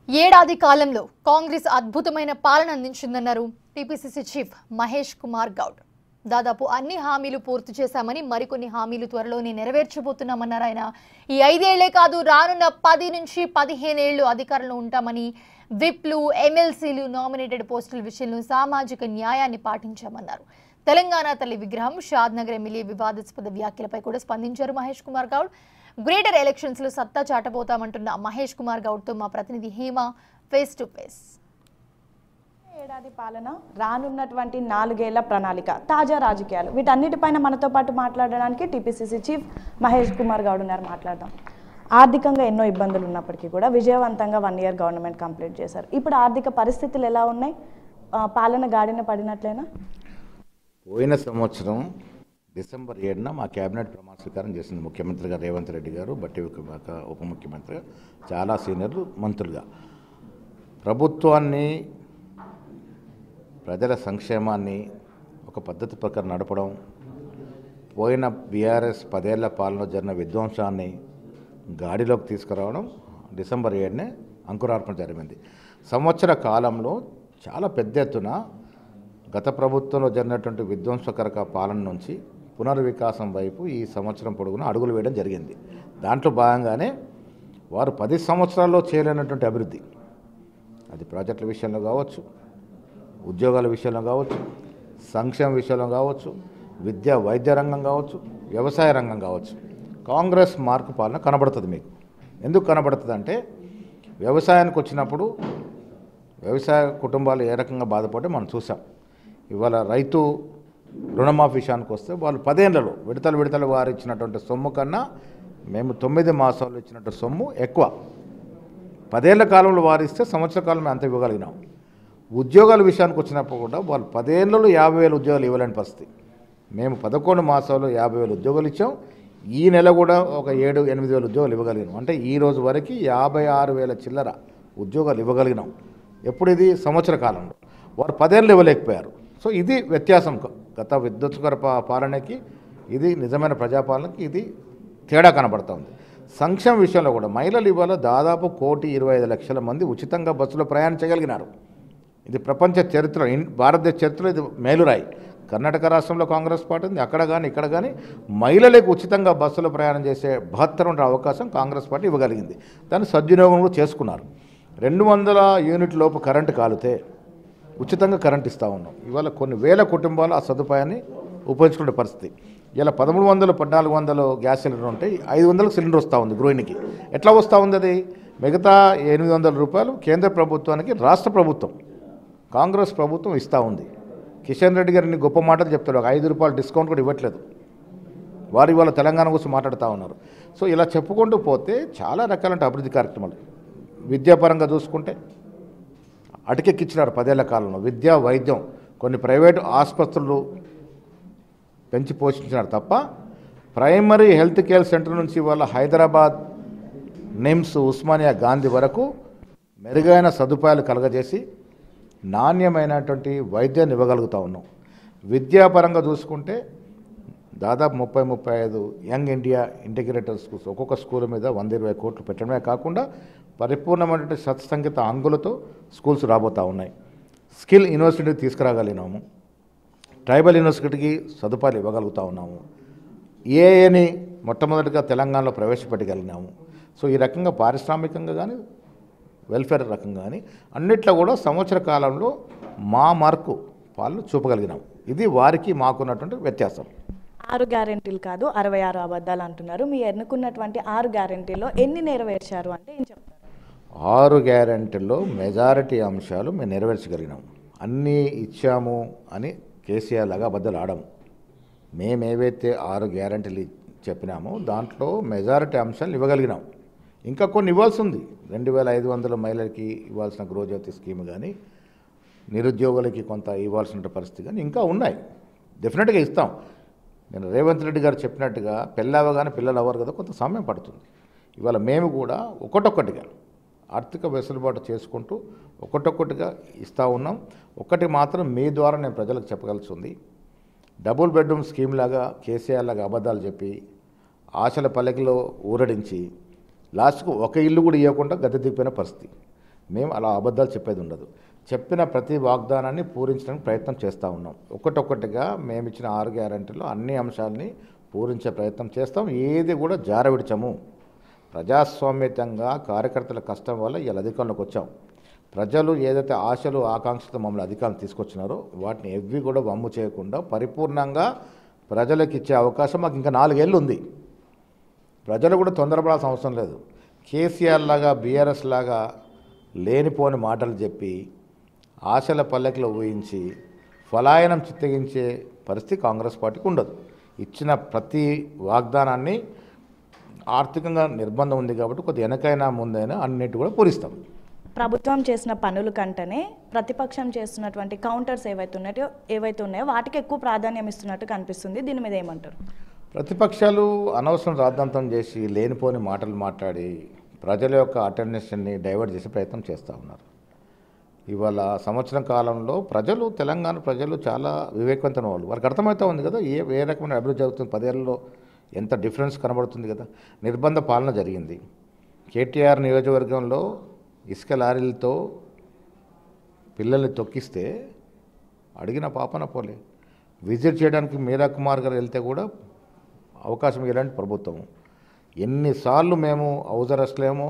ఏడాది కాలంలో కాంగ్రెస్ అద్భుతమైన పాలన అందించిందన్నారు టీపీసీసీ చీఫ్ మహేష్ కుమార్ గౌడ్. దాదాపు అన్ని హామీలు పూర్తి చేశామని, మరికొన్ని హామీలు త్వరలోనే నెరవేర్చబోతున్నామన్నారు ఆయన. ఈ 5 ఏళ్లే కాదు, రానున్న 10 నుంచి 15 ఏళ్లు అధికారంలో ఉంటామని, విప్లు, ఎమ్మెల్సీలు, నామినేటెడ్ పోస్టుల విషయంలో సామాజిక న్యాయాన్ని పాటించామన్నారు. తెలంగాణ తల్లి విగ్రహం, షాద్నగర్ ఎమ్మెల్యే వివాదాస్పద వ్యాఖ్యలపై కూడా స్పందించారు మహేష్ కుమార్ గౌడ్. గ్రేటర్ ఎలక్షన్స్ లో సత్తా చాటబోతామంటున్న మహేష్ కుమార్ గౌడ్ తో మా ప్రతినిధి హేమ ఫేస్ టు ఫేస్. ఏడాది పాలన, రానున్నటువంటి 4 ఏళ్ల ప్రణాళిక, తాజా రాజకీయాలు, వీటన్నిటిపైన మనతో పాటు మాట్లాడడానికి టీపీసీసీ చీఫ్ మహేష్ కుమార్ గౌడ్ ఉన్నారు. మాట్లాడదాం. ఆర్థికంగా ఎన్నో ఇబ్బందులు ఉన్నప్పటికీ కూడా విజయవంతంగా 1 ఇయర్ గవర్నమెంట్ కంప్లీట్ చేశారు. ఇప్పుడు ఆర్థిక పరిస్థితులు ఎలా ఉన్నాయి? పాలన గాడిన పడినట్లేనా? పోయిన సంవత్సరం డిసెంబర్ 7న మా క్యాబినెట్ ప్రమాణ స్వీకారం చేసింది ముఖ్యమంత్రిగా రేవంత్ రెడ్డి గారు, బట్టి విక్రమార్క ఉప ముఖ్యమంత్రిగా, చాలా సీనియర్ మంత్రులుగా. ప్రభుత్వాన్ని, ప్రజల సంక్షేమాన్ని ఒక పద్ధతి ప్రకారం నడపడం, పోయిన బీఆర్ఎస్ 10 ఏళ్ల పాలనలో జరిగిన విధ్వంసాన్ని గాడిలోకి తీసుకురావడం డిసెంబర్ 7నే అంకురార్పణ జరిగింది. సంవత్సర కాలంలో చాలా పెద్ద ఎత్తున గత ప్రభుత్వంలో జరిగినటువంటి విధ్వంసకరక పాలన నుంచి పునర్వికాసం వైపు ఈ సంవత్సరం పొడుగున అడుగులు వేయడం జరిగింది. దాంట్లో భాగంగానే వారు 10 సంవత్సరాల్లో చేయలేనటువంటి అభివృద్ధి, అది ప్రాజెక్టుల విషయంలో కావచ్చు, ఉద్యోగాల విషయంలో కావచ్చు, సంక్షేమ విషయంలో కావచ్చు, విద్య వైద్య రంగం కావచ్చు, వ్యవసాయ రంగం కావచ్చు, కాంగ్రెస్ మార్కు పాలన కనబడుతుంది మీకు. ఎందుకు కనబడుతుంది అంటే, వ్యవసాయానికి వచ్చినప్పుడు వ్యవసాయ కుటుంబాలు ఏ రకంగా బాధపడి మనం చూసాం. ఇవాళ రైతు రుణమాఫీ విషయానికి వస్తే వాళ్ళు 10 ఏళ్లలో విడతలు వారు ఇచ్చినటువంటి సొమ్ము కన్నా మేము 9 మాసాలు ఇచ్చినటువంటి సొమ్ము ఎక్కువ. 10 ఏళ్ల కాలంలో వారిస్తే సంవత్సర కాలంలో అంత ఇవ్వగలిగినాం. ఉద్యోగాల విషయానికి వచ్చినప్పుడు కూడా వాళ్ళు 10 ఏళ్లలో 50,000 ఉద్యోగాలు ఇవ్వలేని పరిస్థితి. మేము 11 మాసాలు 50,000 ఉద్యోగాలు ఇచ్చాం. ఈ నెల కూడా ఒక 7-8 వేల ఉద్యోగాలు ఇవ్వగలిగినాం. అంటే ఈ రోజు వరకు 56,000 చిల్లర ఉద్యోగాలు ఇవ్వగలిగినాం. ఎప్పుడు ఇది? సంవత్సర కాలంలో. వారు 10 ఏళ్ళు ఇవ్వలేకపోయారు. సో ఇది వ్యత్యాసం. గత విధ్వంసకర పాలనకి, ఇది నిజమైన ప్రజాపాలనకి ఇది తేడా కనబడుతుంది. సంక్షేమ విషయంలో కూడా మహిళలు ఇవాళ దాదాపు 1,25,00,000 మంది ఉచితంగా బస్సులో ప్రయాణించగలిగినారు. ఇది ప్రపంచ చరిత్ర, భారతదేశ చరిత్రలో ఇది మేలురాయి. కర్ణాటక రాష్ట్రంలో కాంగ్రెస్ పార్టీ ఉంది, అక్కడ కానీ ఇక్కడ కానీ మహిళలకు ఉచితంగా బస్సులో ప్రయాణం చేసే 72 అవకాశం కాంగ్రెస్ పార్టీ ఇవ్వగలిగింది. దాన్ని సద్వినియోగం కూడా చేసుకున్నారు. 200 యూనిట్ల లోపు కరెంటు కాలితే ఉచితంగా కరెంట్ ఇస్తూ ఉన్నాం. ఇవాళ కొన్ని వేల కుటుంబాలు ఆ సదుపాయాన్ని ఉపయోగించుకునే పరిస్థితి. ఇలా 1300, 1400 గ్యాస్ సిలిండర్ ఉంటే 500 సిలిండర్ వస్తూ ఉంది గృహిణికి. ఎట్లా వస్తూ ఉంది అది? మిగతా 800 రూపాయలు కేంద్ర ప్రభుత్వానికి రాష్ట్ర ప్రభుత్వం, కాంగ్రెస్ ప్రభుత్వం ఇస్తూ ఉంది. కిషన్ రెడ్డి గారిని గొప్ప మాటలు చెప్తారు, ఒక 5 రూపాయలు డిస్కౌంట్ కూడా ఇవ్వట్లేదు. వారు ఇవాళ తెలంగాణ కోసం మాట్లాడుతూ ఉన్నారు. సో ఇలా చెప్పుకుంటూ పోతే చాలా రకాల అభివృద్ధి కార్యక్రమాలు. విద్యాపరంగా చూసుకుంటే అటకెక్కించినారు 10 ఏళ్ల కాలంలో. విద్య, వైద్యం, కొన్ని ప్రైవేటు ఆసుపత్రులు పెంచి పోషించినారు తప్ప ప్రైమరీ హెల్త్ కేర్ సెంటర్ నుంచి వాళ్ళ హైదరాబాద్ నిమ్స్, ఉస్మానియా, గాంధీ వరకు మెరుగైన సదుపాయాలు కలగజేసి నాణ్యమైనటువంటి వైద్యాన్ని ఇవ్వగలుగుతూ ఉన్నాం. విద్యాపరంగా చూసుకుంటే దాదాపు 30-35 యంగ్ ఇండియా ఇంటిగ్రేటెడ్ స్కూల్స్, ఒక్కొక్క స్కూల్ మీద 120 కోట్లు పెట్టడమే కాకుండా పరిపూర్ణమైనటువంటి సత్సంగీత అంగులతో స్కూల్స్ రాబోతూ ఉన్నాయి. Skill university తీసుకురాగలిగినాము. ట్రైబల్ యూనివర్సిటీకి సదుపాయాలు ఇవ్వగలుగుతూ ఉన్నాము. ఏఏని మొట్టమొదటిగా తెలంగాణలో ప్రవేశపెట్టగలిగినాము. సో ఈ రకంగా పారిశ్రామికంగా కానీ, వెల్ఫేర్ రకంగా కానీ అన్నిట్లో కూడా సంవత్సర కాలంలో మా మార్కు పాలన చూపగలిగినాం. ఇది వారికి మాకున్నటువంటి వ్యత్యాసం. 6 గ్యారెంటీలు కాదు, 66 అబద్ధాలు అంటున్నారు. మీ ఎన్నుకున్నటువంటి 6 గ్యారెంటీలో ఎన్ని నెరవేర్చారు అంటే ఏం చెప్తారు? 6 గ్యారెంటీల్లో మెజారిటీ అంశాలు మేము నెరవేర్చగలిగినాం. అన్నీ ఇచ్చాము అని కేసీఆర్ లాగా అబద్ధాలు ఆడము. మేము ఏవైతే 6 గ్యారెంటీలు చెప్పినామో దాంట్లో మెజారిటీ అంశాలు ఇవ్వగలిగినాం. ఇంకా కొన్ని ఇవ్వాల్సి ఉంది. 2,500 మహిళలకి ఇవ్వాల్సిన గృహజ్యోతి స్కీమ్ కానీ, నిరుద్యోగులకి కొంత ఇవ్వాల్సిన పరిస్థితి కానీ ఇంకా ఉన్నాయి. డెఫినెట్గా ఇస్తాం. నేను రేవంత్ రెడ్డి గారు చెప్పినట్టుగా పెళ్ళవగానే పిల్లలు అవ్వరు కదా, కొంత సమయం పడుతుంది. ఇవాళ మేము కూడా ఒక్కొక్కటిగా ఆర్థిక వెసులుబాటు చేసుకుంటూ ఒక్కొక్కటిగా ఇస్తూ ఉన్నాం. ఒకటి మాత్రం మీ ద్వారా నేను ప్రజలకు చెప్పగలిసి ఉంది. డబుల్ బెడ్రూమ్ స్కీమ్ లాగా కేసీఆర్ లాగా అబద్ధాలు చెప్పి ఆశల పల్లకిలో ఊరడించి లాస్ట్కు ఒక ఇల్లు కూడా ఇవ్వకుండా గద్దె దిగిపోయిన పరిస్థితి. మేము అలా అబద్ధాలు చెప్పేది ఉండదు. చెప్పిన ప్రతి వాగ్దానాన్ని పూరించడానికి ప్రయత్నం చేస్తూ ఉన్నాం. ఒక్కొక్కటిగా మేము ఇచ్చిన 6 గ్యారెంటీలో అన్ని అంశాలని పూరించే ప్రయత్నం చేస్తాం. ఏది కూడా జారవిడిచము. ప్రజాస్వామ్యతంగా కార్యకర్తల కష్టం వల్ల ఇలా అధికారంలోకి వచ్చాం. ప్రజలు ఏదైతే ఆశలు ఆకాంక్షలతో మమ్మల్ని అధికారం తీసుకొచ్చినారో వాటిని ఎవ్వి కూడా వమ్ము చేయకుండా పరిపూర్ణంగా ప్రజలకు ఇచ్చే అవకాశం మాకు ఇంకా 4 ఏళ్ళు ఉంది. ప్రజలు కూడా తొందరపడాల్సిన అవసరం లేదు. కేసీఆర్ లాగా బీఆర్ఎస్ లాగా లేనిపోని మాటలు చెప్పి ఆశల పల్లెకలో ఊహించి ఫలాయనం చిత్తగించే పరిస్థితి కాంగ్రెస్ పార్టీకి ఉండదు. ఇచ్చిన ప్రతి వాగ్దానాన్ని ఆర్థికంగా నిర్బంధం ఉంది కాబట్టి కొద్ది వెనకైనా ముందైనా అన్నిటి కూడా పూరిస్తాం. ప్రభుత్వం చేసిన పనుల కంటేనే ప్రతిపక్షం చేస్తున్నటువంటి కౌంటర్స్ ఏవైతే ఉన్నాయో వాటికి ఎక్కువ ప్రాధాన్యం ఇస్తున్నట్టు కనిపిస్తుంది. దీని మీద ఏమంటారు? ప్రతిపక్షాలు అనవసరం రాద్ధాంతం చేసి లేనిపోని మాటలు మాట్లాడి ప్రజల యొక్క అటెన్షన్ని డైవర్ట్ చేసే ప్రయత్నం చేస్తూ ఉన్నారు. ఇవాళ సంవత్సరం కాలంలో తెలంగాణ ప్రజలు చాలా వివేకవంతమైన వాళ్ళు. వారికి అర్థమవుతూ ఉంది కదా ఏ రకమైన అభివృద్ధి జరుగుతుంది. 10 ఏళ్ళలో ఎంత డిఫరెన్స్ కనబడుతుంది కదా. నిర్బంధ పాలన జరిగింది. కేటీఆర్ నియోజకవర్గంలో ఇసుక లారీలతో పిల్లల్ని తొక్కిస్తే అడిగిన పాపన పోలే. విజిట్ చేయడానికి మీరా కుమార్ గారు వెళ్తే కూడా అవకాశం ఇలాంటి ప్రభుత్వం. ఎన్నిసార్లు మేము హౌస్ అరెస్ట్లేమో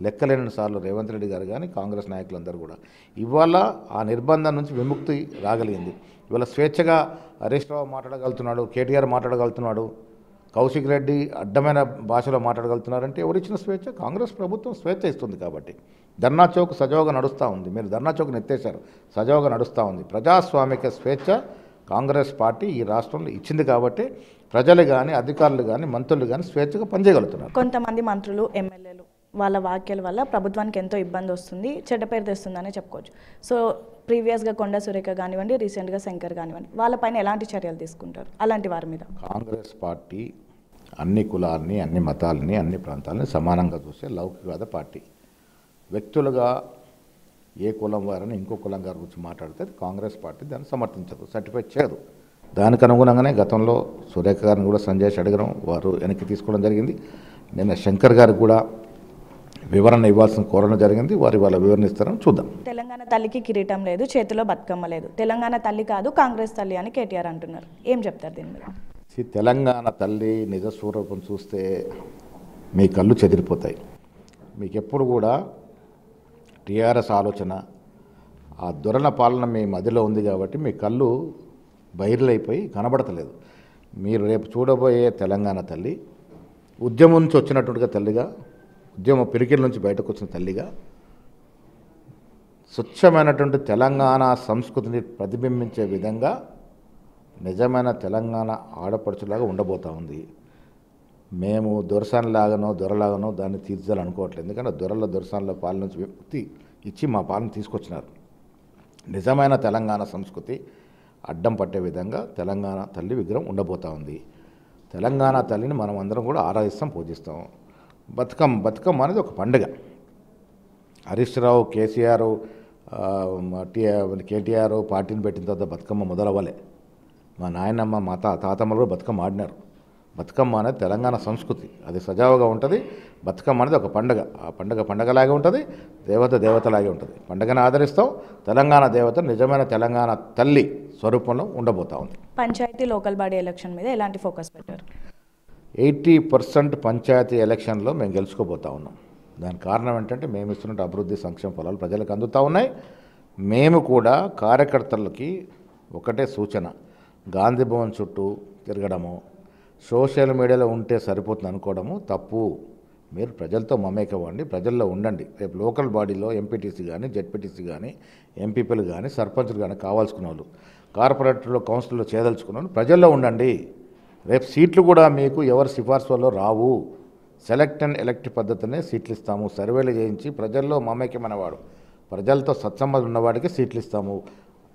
లెక్కలేని సార్లు రేవంత్ రెడ్డి గారు కానీ కాంగ్రెస్ నాయకులందరూ కూడా ఇవాళ ఆ నిర్బంధం నుంచి విముక్తి రాగలిగింది. ఇవాళ స్వేచ్ఛగా హరీష్ రావు మాట్లాడగలుగుతున్నాడు, కేటీఆర్ మాట్లాడగలుగుతున్నాడు, కౌశిక్ రెడ్డి అడ్డమైన భాషలో మాట్లాడగలుగుతున్నారంటే ఎవరిచ్చిన స్వేచ్ఛ? కాంగ్రెస్ ప్రభుత్వం స్వేచ్ఛ ఇస్తుంది కాబట్టి. ధర్నా చౌక్ సజావుగా నడుస్తూ ఉంది. మీరు ధర్నా చౌక్ని ఎత్తేశారు, సజావుగా నడుస్తూ ఉంది. ప్రజాస్వామిక స్వేచ్ఛ కాంగ్రెస్ పార్టీ ఈ రాష్ట్రంలో ఇచ్చింది కాబట్టి ప్రజలు కానీ అధికారులు కానీ మంత్రులు కానీ స్వేచ్ఛగా పనిచేయగలుగుతున్నారు. కొంతమంది మంత్రులు ఎమ్మెల్యేలు వాళ్ళ వ్యాఖ్యల వల్ల ప్రభుత్వానికి ఎంతో ఇబ్బంది వస్తుంది, చెడ్డ పేరు తెస్తుందని చెప్పుకోవచ్చు. సో ప్రీవియస్గా కొండా సురేఖ కానివ్వండి, రీసెంట్గా శంకర్ కానివ్వండి, వాళ్ళపైన ఎలాంటి చర్యలు తీసుకుంటారు అలాంటి వారి మీద? కాంగ్రెస్ పార్టీ అన్ని కులాలని, అన్ని మతాలని, అన్ని ప్రాంతాలని సమానంగా చూసే లౌకికవాద పార్టీ. వ్యక్తులుగా ఏ కులం వారని ఇంకో కులం గారి గురించి మాట్లాడితే కాంగ్రెస్ పార్టీ దాన్ని సమర్థించదు, సర్టిఫై చేయదు. దానికి అనుగుణంగానే గతంలో సురేఖ గారిని కూడా సంజయ్ అడగడం వారు వెనక్కి తీసుకోవడం జరిగింది. నిన్న శంకర్ గారికి కూడా వివరణ ఇవ్వాల్సిన కోరడం జరిగింది. వారు ఇవాళ వివరణ ఇస్తారని చూద్దాం. తెలంగాణ తల్లికి కిరీటం లేదు, చేతిలో బతుకమ్మ లేదు, తెలంగాణ తల్లి కాదు కాంగ్రెస్ తల్లి అని కేటీఆర్ అంటున్నారు. ఏం చెప్తారు దీని మీద? తెలంగాణ తల్లి నిజ స్వరూపం చూస్తే మీ కళ్ళు చెదిరిపోతాయి. మీకు ఎప్పుడు కూడా టీఆర్ఎస్ ఆలోచన ఆ దొరల పాలన మీ మధ్యలో ఉంది కాబట్టి మీ కళ్ళు బైర్లైపోయి కనబడతలేదు. మీరు రేపు చూడబోయే తెలంగాణ తల్లి ఉద్యమం నుంచి వచ్చినట్టుగా తల్లిగా, ఉద్యమ పిరికిల నుంచి బయటకు వచ్చిన తల్లిగా, స్వచ్ఛమైనటువంటి తెలంగాణ సంస్కృతిని ప్రతిబింబించే విధంగా నిజమైన తెలంగాణ ఆడపడుచులాగా ఉండబోతూ ఉంది. మేము దొరలాగానో దాన్ని తీర్చాలనుకోవట్లేదు. ఎందుకంటే దొరసాన్ల పాలన నుంచి విముక్తి ఇచ్చి మా పాలన తీసుకొచ్చినారు. నిజమైన తెలంగాణ సంస్కృతి అడ్డం పట్టే విధంగా తెలంగాణ తల్లి విగ్రహం ఉండబోతూ ఉంది. తెలంగాణ తల్లిని మనం అందరం కూడా ఆరాధిస్తాం, పూజిస్తాం. బతుకమ్మ అనేది ఒక పండుగ. హరీష్ రావు, కేసీఆర్, కేటీఆర్ పార్టీని పెట్టిన తర్వాత బతుకమ్మ మొదలవ్వలే. మా నాయనమ్మ, మా తాతమ్మలు కూడా బతుకమ్మ ఆడినారు. బతుకమ్మ అనేది తెలంగాణ సంస్కృతి, అది సజావుగా ఉంటుంది. బతుకమ్మ అనేది ఒక పండుగ. ఆ పండుగలాగే ఉంటుంది, దేవతలాగే ఉంటుంది. పండుగను ఆదరిస్తాం. తెలంగాణ దేవత నిజమైన తెలంగాణ తల్లి స్వరూపంలో ఉండబోతూ ఉంది. పంచాయతీ లోకల్ బాడీ ఎలక్షన్ మీద ఎలాంటి ఫోకస్ పెట్టారు? 80% పంచాయతీ ఎలక్షన్లో మేము గెలుచుకోబోతూ ఉన్నాం. దానికి కారణం ఏంటంటే మేము ఇస్తున్న అభివృద్ధి సంక్షేమ ఫలాలు ప్రజలకు అందుతూ ఉన్నాయి. మేము కూడా కార్యకర్తలకి ఒకటే సూచన, గాంధీ భవన్ చుట్టూ తిరగడము, సోషల్ మీడియాలో ఉంటే సరిపోతుంది అనుకోవడము తప్పు. మీరు ప్రజలతో మమేకవ్వండి, ప్రజల్లో ఉండండి. రేపు లోకల్ బాడీలో ఎంపీటీసీ కానీ, జెడ్పీటీసీ కానీ, ఎంపీపీలు కానీ, సర్పంచులు కానీ కావాల్సుకున్న వాళ్ళు, కార్పొరేటర్లో కౌన్సిల్లో చేయదలుచుకున్న వాళ్ళు ప్రజల్లో ఉండండి. రేపు సీట్లు కూడా మీకు ఎవరి సిఫార్సులో రావు. సెలెక్ట్ అండ్ ఎలక్ట్ పద్ధతినే సీట్లు ఇస్తాము. సర్వేలు చేయించి ప్రజల్లో మమేకమైనవాడు, ప్రజలతో సత్సంబంధం ఉన్నవాడికి సీట్లు ఇస్తాము.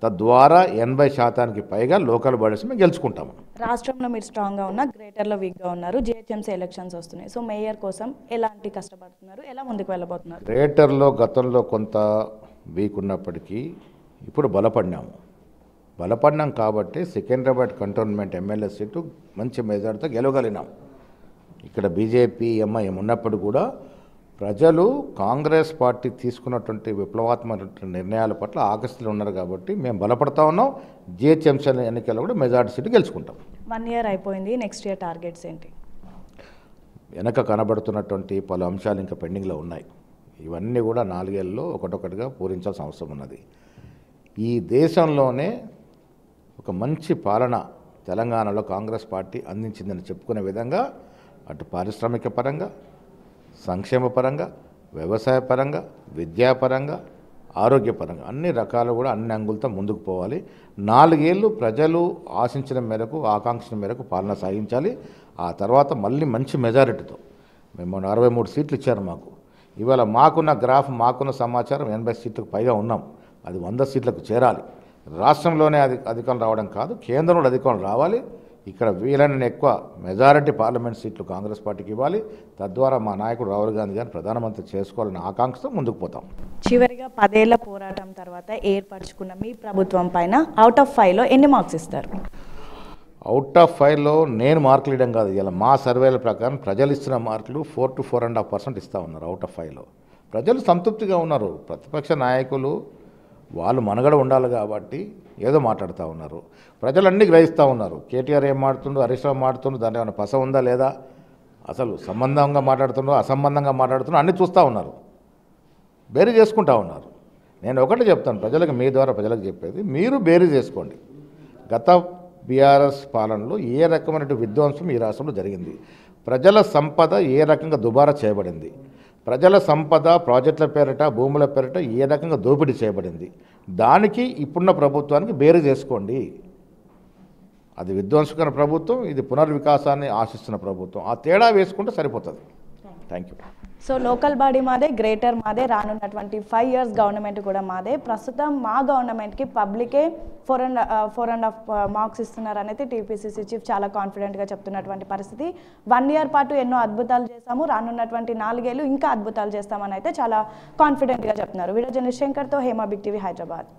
తద్వారా 80% పైగా లోకల్ బాడీస్ మేము గెలుచుకుంటాము. రాష్ట్రంలో మీరు స్ట్రాంగ్గా ఉన్నా, గ్రేటర్లో వీక్గా ఉన్నారు. జిహెచ్ఎంసీ ఎలక్షన్స్ వస్తున్నాయి. సో మేయర్ కోసం ఎలాంటి కష్టపడుతున్నారు, ఎలా ముందుకు వెళ్ళబోతున్నారు? గ్రేటర్లో గతంలో కొంత వీక్ ఉన్నప్పటికీ ఇప్పుడు బలపడినాం కాబట్టి సికింద్రాబాద్ కంటోన్మెంట్ ఎమ్మెల్యే సీటు మంచి మెజార్టీతో గెలవగలిగినాం. ఇక్కడ బీజేపీ, ఎంఐఎం ఉన్నప్పుడు కూడా ప్రజలు కాంగ్రెస్ పార్టీ తీసుకున్నటువంటి విప్లవాత్మక నిర్ణయాల పట్ల ఆకర్షితులు ఉన్నారు కాబట్టి మేము బలపడతా ఉన్నాం. జిహెచ్ఎంసీ ఎన్నికల్లో కూడా మెజార్టీ సీటు గెలుచుకుంటాం. 1 ఇయర్ అయిపోయింది, నెక్స్ట్ ఇయర్ టార్గెట్స్ ఏంటి? వెనక కనబడుతున్నటువంటి పలు అంశాలు ఇంకా పెండింగ్లో ఉన్నాయి. ఇవన్నీ కూడా 4 ఏళ్ళలో ఒకటొకటిగా పూరించాల్సిన అవసరం ఉన్నది. ఈ దేశంలోనే ఒక మంచి పాలన తెలంగాణలో కాంగ్రెస్ పార్టీ అందించిందని చెప్పుకునే విధంగా అటు పారిశ్రామిక పరంగా, సంక్షేమ పరంగా, వ్యవసాయ పరంగా, విద్యాపరంగా, ఆరోగ్యపరంగా అన్ని రకాలు కూడా అన్ని అంగులతో ముందుకు పోవాలి. 4 ఏళ్ళు ప్రజలు ఆశించిన మేరకు, ఆకాంక్షల మేరకు పాలన సాగించాలి. ఆ తర్వాత మళ్ళీ మంచి మెజారిటీతో మేము 63 సీట్లు ఇచ్చారు మాకు. ఇవాళ మాకున్న గ్రాఫ్, మాకున్న సమాచారం 80 సీట్లకు పైగా ఉన్నాం. అది 100 సీట్లకు చేరాలి. రాష్ట్రంలోనే అధికారం రావడం కాదు, కేంద్రంలో అధికారం రావాలి. ఇక్కడ వీలైన ఎక్కువ మెజారిటీ పార్లమెంట్ సీట్లు కాంగ్రెస్ పార్టీకి ఇవ్వాలి. తద్వారా మా నాయకుడు రాహుల్ గాంధీ గారిని ప్రధానమంత్రి చేసుకోవాలని ఆకాంక్షతో ముందుకు పోతాం. చివరిగా 10 ఏళ్ల పోరాటం తర్వాత ఏర్పరచుకున్న మీ ప్రభుత్వం పైన అవుట్ ఆఫ్ 5లో ఎన్ని మార్క్స్ ఇస్తారు? అవుట్ ఆఫ్ 5లో నేను మార్కులు ఇవ్వడం కాదు, ఇలా మా సర్వేల ప్రకారం ప్రజలు ఇస్తున్న మార్కులు 4 to 4.5% ఇస్తూ ఉన్నారు. అవుట్ ఆఫ్ 5లో ప్రజలు సంతృప్తిగా ఉన్నారు. ప్రతిపక్ష నాయకులు వాళ్ళు మనుగడ ఉండాలి కాబట్టి ఏదో మాట్లాడుతూ ఉన్నారు. ప్రజలన్నీ గ్రహిస్తూ ఉన్నారు. కేటీఆర్ ఏం మాట్లాడుతుండో, హరీష్ రావు మాట్లాడుతుండో, దాంట్లో ఏమైనా పస ఉందా లేదా, అసలు సంబంధంగా మాట్లాడుతుండో అసంబంధంగా మాట్లాడుతుండో అన్నీ చూస్తూ ఉన్నారు, బేరీ చేసుకుంటూ ఉన్నారు. నేను ఒకటి చెప్తాను ప్రజలకు, మీ ద్వారా ప్రజలకు చెప్పేది, మీరు బేరీ చేసుకోండి. గత బీఆర్ఎస్ పాలనలో ఏ రకమైన విధ్వంసం ఈ రాష్ట్రంలో జరిగింది, ప్రజల సంపద ఏ రకంగా దుబారా చేయబడింది, ప్రజల సంపద ప్రాజెక్టుల పేరిట, భూముల పేరిట ఏ రకంగా దోపిడీ చేయబడింది, దానికి ఇప్పుడున్న ప్రభుత్వానికి బేరీ చేసుకోండి. అది విధ్వంసకర ప్రభుత్వం, ఇది పునర్వికాసాన్ని ఆశిస్తున్న ప్రభుత్వం. ఆ తేడా వేసుకుంటే సరిపోతుంది. Thank you. So local body మాదే, గ్రేటర్ మాదే, రానున్నటువంటి 5 years గవర్నమెంట్ కూడా మాదే. ప్రస్తుతం మా గవర్నమెంట్కి పబ్లికే 4.5 మార్క్స్ ఇస్తున్నారు అనేది టీపీసీసీ చీఫ్ చాలా కాన్ఫిడెంట్గా చెప్తున్నటువంటి పరిస్థితి. 1 year పాటు ఎన్నో అద్భుతాలు చేస్తాము, రానున్నటువంటి 4 ఏళ్ళు ఇంకా అద్భుతాలు చేస్తామని అయితే చాలా కాన్ఫిడెంట్గా చెప్తున్నారు. వీడియో జర్నలిస్ట్ శంకర్తో హేమా, బిగ్ టీవీ, హైదరాబాద్.